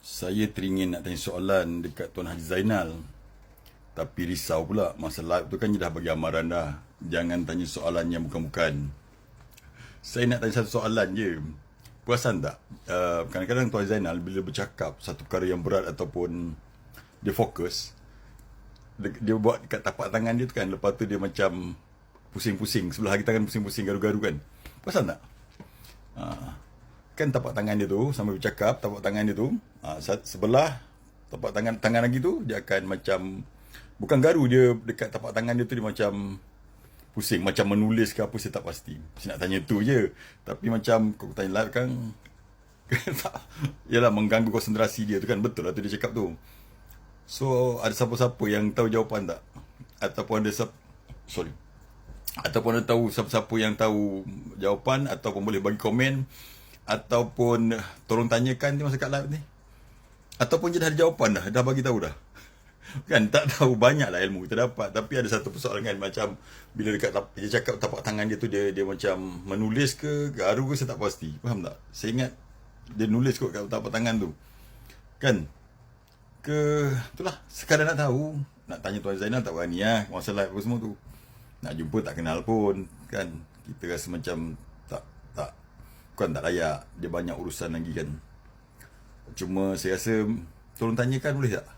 Saya teringin nak tanya soalan dekat Tuan Haji Zainal. Tapi risau pula, masa live tu kan dia dah bagi amaran dah. Jangan tanya soalan yang bukan-bukan. Saya nak tanya satu soalan je. Perasan tak? Kadang-kadang Tuan Zainal bila bercakap satu perkara yang berat ataupun dia fokus, dia buat dekat tapak tangan dia tu kan, lepas tu dia macam pusing-pusing, sebelah lagi tangan pusing-pusing, garu-garu kan. Perasan tak? Kan tapak tangan dia tu sambil bercakap, tapak tangan dia tu sebelah tapak tangan lagi tu dia akan macam, bukan garu, dia dekat tapak tangan dia tu dia macam pusing, macam menulis ke apa, saya tak pasti. Saya nak tanya tu je. Tapi macam kau tanya live kan yalah, mengganggu konsentrasi dia tu kan. Betul lah tu dia cakap tu. So ada siapa-siapa yang tahu jawapan tak? Ataupun ada ataupun ada tahu siapa-siapa yang tahu jawapan, ataupun boleh bagi komen, ataupun tolong tanyakan dia masa kat live ni, ataupun dia dah ada jawapan dah bagi tahu dah. Kan tak tahu, banyak lah ilmu kita dapat. Tapi ada satu persoalan kan, macam bila dekat dia cakap tapak tangan dia tu, dia macam menulis ke garu ke, saya tak pasti. Faham tak? Saya ingat dia nulis kot kat tapak tangan tu kan. Itulah, sekadar nak tahu. Nak tanya Tuan Zainal tak berani lah, masa live apa semua tu. Nak jumpa tak kenal pun kan. Kita rasa macam bukan tak layak, dia banyak urusan lagi kan. Cuma saya rasa tolong tanyakan boleh tak?